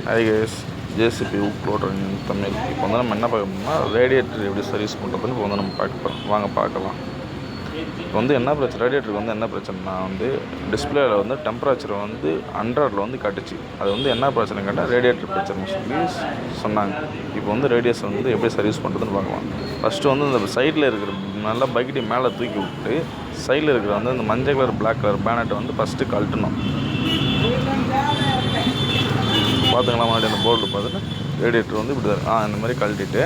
Hi guys, JCB loader Tamil. இப்போ வந்து நம்ம என்ன பார்க்கணும்னா ரேடியேட்டர் எப்படி சர்வீஸ் பண்ணுறதுன்னு இப்போ வந்து நம்ம பார்க்க போகிறோம். வாங்க பார்க்கலாம். இப்போ வந்து என்ன பிரச்சனை, ரேடியேட்டருக்கு வந்து என்ன பிரச்சனைனா வந்து டிஸ்பிளேயில் வந்து டெம்பரேச்சர் வந்து 100ல் வந்து காட்டுச்சு. அது வந்து என்ன பிரச்சனை கேட்டால் ரேடியேட்டர் பிரச்சனை சொல்லி சொன்னாங்க. இப்போ வந்து ரேடியேட்டர் வந்து எப்படி சர்வீஸ் பண்ணுறதுன்னு பார்க்கலாம். ஃபஸ்ட்டு வந்து இந்த சைடில் இருக்கிற நல்லா பக்கெட்டி மேலே தூக்கி விட்டு சைடில் இருக்கிற வந்து இந்த மஞ்சள் கலர் பிளாக் கலர் பேனட்டை வந்து ஃபஸ்ட்டு கழட்டணும். பார்த்துக்கலாம். முன்னாடி அந்த போர்டு பார்த்துட்டு ரேடியேட்டர் வந்து இப்படி தான் இந்த மாதிரி கழட்டிட்டு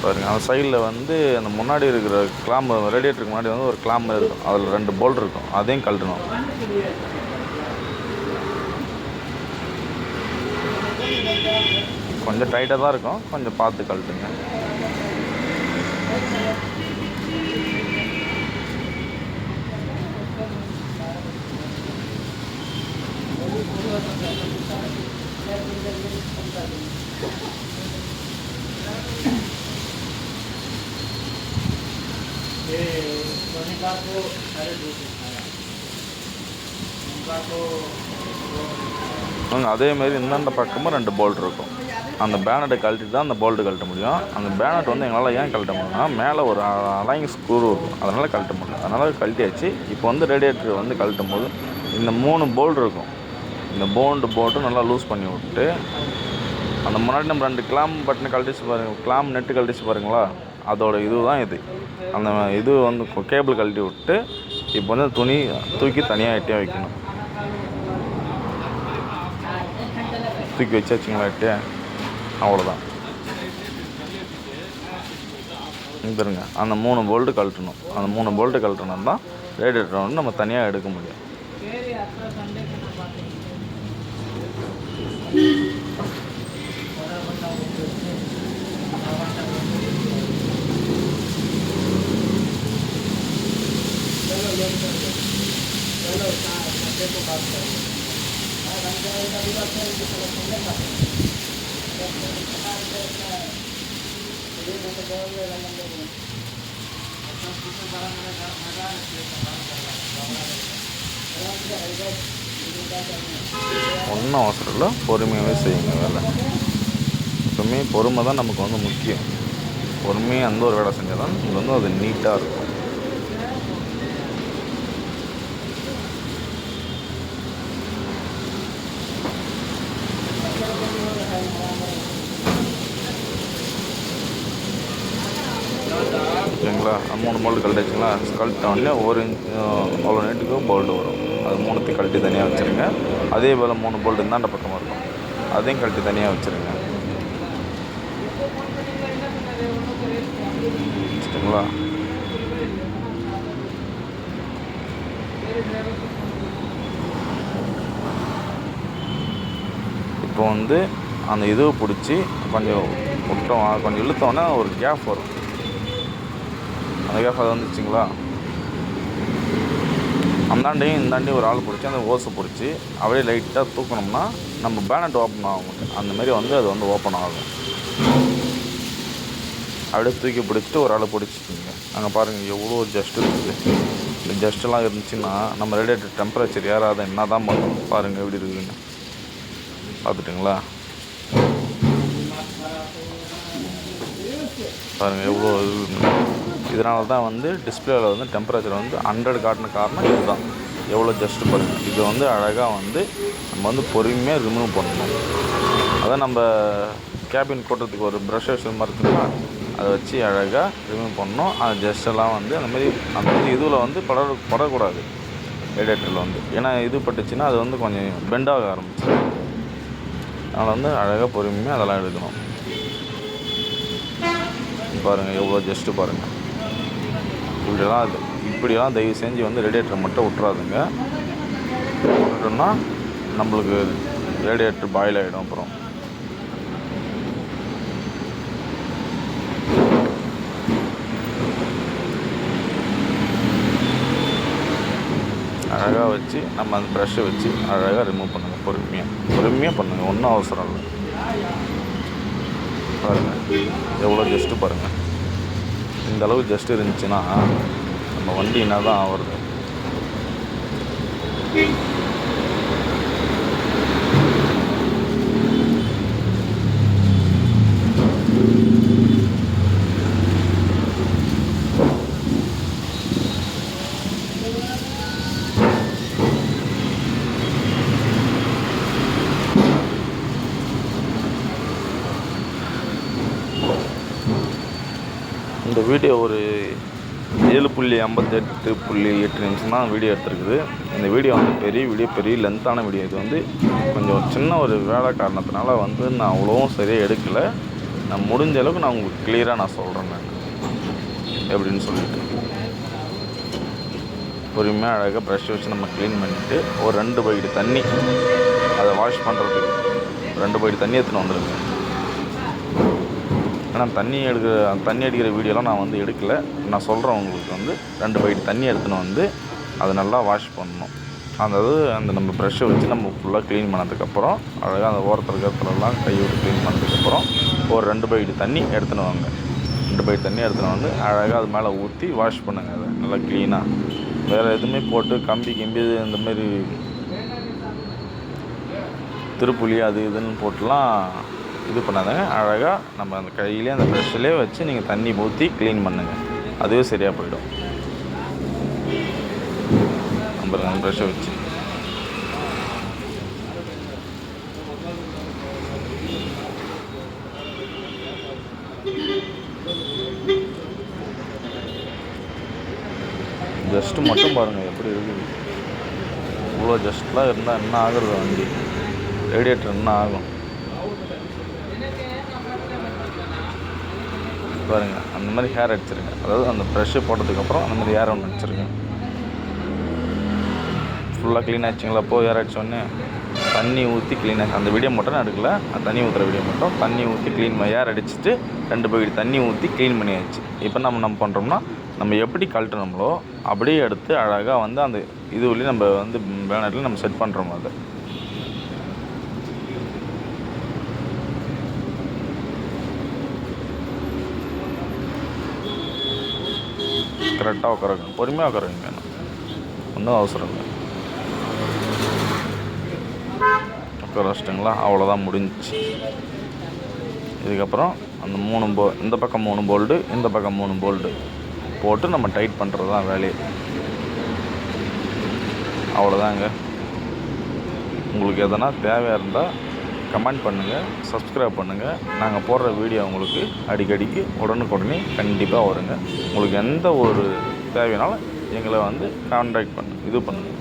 பாருங்கள். அந்த சைடில் வந்து அந்த முன்னாடி இருக்கிற கிளாம்பு, ரேடியேட்டருக்கு முன்னாடி வந்து ஒரு கிளாம்பு இருக்கும், அதில் 2 போல்ட் இருக்கும், அதையும் கழட்டணும். கொஞ்சம் டைட்டாக தான் இருக்கும், கொஞ்சம் பார்த்து கழட்டுங்க. அதேமாரி இந்தாண்ட பக்கமும் 2 போல்ட் இருக்கும். அந்த பேனட்டை கழட்டிட்டு தான் அந்த போல்ட்டு கழட்ட முடியும். அந்த பேனட் வந்து எங்களால் ஏன் கழட்ட முடியும்னா மேலே ஒரு அலைங் ஸ்க்ரூ இருக்கும், அதனால் கழட்ட முடியும். அதனால் கழட்டியாச்சு. இப்போ வந்து ரேடியேட்டர் வந்து கழட்டும் போது இந்த 3 போல்ட் இருக்கும். இந்த போல்ட்டு நல்லா லூஸ் பண்ணி விட்டு அந்த முன்னாடி நம்ம 2 கிளாம் பட்டனை கழட்டிச்சு பாருங்கள், கிளாம் நெட்டு கழட்டிச்சு பாருங்களா, அதோட இது தான் இது. அந்த இது வந்து கேபிள் கழட்டி விட்டு இப்போ வந்து துணி தூக்கி தனியாக எட்டியாக வைக்கணும். தூக்கி வச்சாச்சுங்களா எட்டியா, அவ்வளோதான். பாருங்க, அந்த 3 போல்ட்டு கழட்டணும். அந்த 3 போல்ட்டு கழட்டணும் தான் ரேடியேட்டர் வந்து நம்ம தனியாக எடுக்க முடியும். ஒன்றும் அவசரம் இல்லை, பொறுமையாகவே செய்யுங்க வேலை. எப்பவுமே பொறுமை தான் நமக்கு வந்து முக்கியம். பொறுமையாக அந்த ஒரு வேலை செஞ்சால் தான் இது வந்து அது நீட்டாக இருக்கும். ஓகேங்களா? 3 போல்ட்டு கழட்டிச்சிங்களா? கழட்ட உடனே 1 இன்ச் அவ்வளோ நீட்டுக்கு போல்ட்டு வரும். அது 3த்தையும் கழட்டி தனியாக வச்சுருங்க. அதே போல் 3 போல்ட்டு இந்தாண்ட பக்கமாக இருக்கும், அதையும் கழட்டி தனியாக வச்சுருங்க. வச்சுட்டுங்களா? இப்போ வந்து அந்த இதுவை பிடிச்சி கொஞ்சம் விட்டோம், கொஞ்சம் இழுத்தோன்னே ஒரு கேப் வரும். அந்த கேப் அது வந்துச்சுங்களா? அந்தாண்டையும் இந்தாண்டையும் ஒரு ஆள் பிடிச்சி அந்த ஓஸை பிடிச்சி அப்படியே லைட்டாக தூக்கணும்னா நம்ம பேனட் ஓப்பன் ஆகும். அந்தமாரி வந்து அது வந்து ஓப்பன் ஆகும். அப்படியே தூக்கி பிடிச்சிட்டு ஒரு ஆளை பிடிச்சிக்கிங்க. அங்கே பாருங்கள் எவ்வளோ ஜஸ்ட் இருக்குது. இந்த ஜஸ்ட்டெல்லாம் இருந்துச்சுன்னா நம்ம ரேடியேட்டர் டெம்பரேச்சர் ஏறாத என்ன தான் பண்ணணும் பாருங்கள் எப்படி இருக்குதுன்னு. பார்த்துட்டுங்களா? பாருங்கள் எவ்வளோ இது. இதனால தான் வந்து டிஸ்பிளேவில் வந்து டெம்பரேச்சர் வந்து 100 காட்டின காரணம் இதுதான். எவ்வளோ ஜஸ்ட்டு பாருங்கள். இது வந்து அழகாக வந்து நம்ம வந்து பொறுமையாக ரிமூவ் பண்ணணும். அதான் நம்ம கேபின் கொட்டுறதுக்கு ஒரு ப்ரஷ் மறுத்துனா அதை வச்சு அழகாக ரிமூவ் பண்ணணும். அந்த ஜஸ்ட்டெல்லாம் வந்து அந்த மாதிரி இதில் வந்து படக்கூடாது ரேடியேட்டரில் வந்து. ஏன்னா இது பட்டுச்சுன்னா அது வந்து கொஞ்சம் பெண்டாக ஆரம்பிச்சு. அதனால் வந்து அழகாக பொறுமையாக அதெல்லாம் எடுக்கணும். பாருங்கள் எவ்வளோ ஜஸ்ட்டு பாருங்கள். இப்படிலாம் தயவு செஞ்சு வந்து ரேடியேட்டரை மட்டும் விட்றாதுங்க. விட்டுட்டோம்னா நம்மளுக்கு ரேடியேட்டர் பாயில் ஆகிடும். அப்புறம் அழகாக வச்சு நம்ம அந்த ப்ரஷ்ஷை வச்சு அழகாக ரிமூவ் பண்ணுங்கள். பொறுமையாக பண்ணுங்கள், ஒன்றும் அவசரம் இல்லை. பாருங்கள் எவ்வளோ ஜஸ்ட்டு பாருங்கள். இந்தளவு ஜஸ்ட் இருந்துச்சுன்னா நம்ம வண்டி என்ன தான் ஆகுறது. இந்த வீடியோ ஒரு 7.58.8 நிமிஷம் தான் வீடியோ எடுத்துருக்குது. இந்த வீடியோ வந்து பெரிய லென்த்தான வீடியோ. இது வந்து கொஞ்சம் சின்ன ஒரு வேலை காரணத்தினால வந்து நான் அவ்வளோவும் சரியாக எடுக்கலை. நான் முடிஞ்ச அளவுக்கு நான் உங்களுக்கு கிளியராக நான் சொல்கிறேன் நான் எப்படின்னு சொல்லிட்டு. பொறுமையாக அழகாக ப்ரஷ் வச்சு நம்ம க்ளீன் பண்ணிவிட்டு ஒரு 2 பக்கெட்டு தண்ணி அதை வாஷ் பண்ணுறதுக்கு 2 பக்கெட்டு தண்ணி எடுத்துன்னு வந்துடுங்க. ஏன்னா தண்ணி அடிக்கிற வீடியோலாம் நான் வந்து எடுக்கலை. நான் சொல்கிறேன் உங்களுக்கு வந்து 2 பக்கெட்டு தண்ணி எடுத்துன்னு வந்து அதை நல்லா வாஷ் பண்ணணும். அதாவது அந்த நம்ம ப்ரெஷ்ஷை வச்சு நம்ம ஃபுல்லாக க்ளீன் பண்ணதுக்கப்புறம் அழகாக அந்த ஓரத்தில் இருக்கிறதுலாம் கை விட்டு க்ளீன் பண்ணதுக்கப்புறம் ஒரு 2 பக்கெட்டு தண்ணி எடுத்துன்னு வாங்க. 2 பக்கெட்டு தண்ணி எடுத்துன்னு வந்து அழகாக அது மேலே ஊற்றி வாஷ் பண்ணுங்கள். அதை நல்லா க்ளீனாக வேறு எதுவுமே போட்டு கம்பி இந்தமாரி திருப்புளி அது இதுன்னு போட்டுலாம் இது பண்ணாதாங்க. அழகாக நம்ம அந்த கையிலே அந்த ப்ரெஷ்ஷிலே வச்சு நீங்கள் தண்ணி ஊற்றி க்ளீன் பண்ணுங்கள். அதுவே சரியாக போயிடும். நம்ம அந்த ப்ரெஷ்ஷை வச்சு ஜஸ்ட்டு மட்டும் பாருங்கள் எப்படி இருக்குது. இவ்வளோ ஜஸ்ட்லாம் இருந்தால் என்ன ஆகுறது? வண்டி ரேடியேட்டர் என்ன ஆகும் பாருங்கள். அந்த மாதிரி ஹேர் அடிச்சிருங்க. அதாவது அந்த ப்ரெஷ்ஷு போட்டதுக்கப்புறம் அந்த மாதிரி ஹேர் ஒன்று அடிச்சிருங்க. ஃபுல்லாக க்ளீன் ஆச்சுங்களா? அப்போது ஹேர் அடித்தோடனே தண்ணி ஊற்றி க்ளீன் ஆச்சு. அந்த வீடியோ மட்டும் நான் எடுக்கல. அந்த தண்ணி ஊற்றுற வீடியோ மட்டும் தண்ணி ஊற்றி க்ளீன் ஹேர் அடிச்சுட்டு 2 பக்கெட் தண்ணி ஊற்றி க்ளீன் பண்ணியாச்சு. இப்போ நம்ம பண்ணுறோம்னா நம்ம எப்படி கழட்டணுங்களோ அப்படியே எடுத்து அழகாக வந்து அந்த இதுலேயும் நம்ம வந்து பேனரில் நம்ம செட் பண்ணுறோம். அதை கரெக்டாக உட்காருங்க. பொறுமையாக உட்காருங்க. ஒன்றும் அவசரம் இல்லை. உட்கார வச்சிட்டிங்களா? அவ்வளோதான், முடிஞ்சிச்சு. இதுக்கப்புறம் அந்த 3 இந்த பக்கம் 3 போல்டு, இந்த பக்கம் 3 போல்டு போட்டு நம்ம டைட் பண்ணுறது தான் வேலையே. அவ்வளோதாங்க. உங்களுக்கு எதனா தேவையாக இருந்தால் கமெண்ட் பண்ணுங்கள், சப்ஸ்கிரைப் பண்ணுங்கள். நாங்கள் போடுற வீடியோ உங்களுக்கு அடிக்கடிக்கு உடனுக்குடனே கண்டிப்பாக வருங்க. உங்களுக்கு எந்த ஒரு தேவைனாலும் எங்களை வந்து கான்டாக்ட் பண்ணுங்கள், இது பண்ணுங்கள்.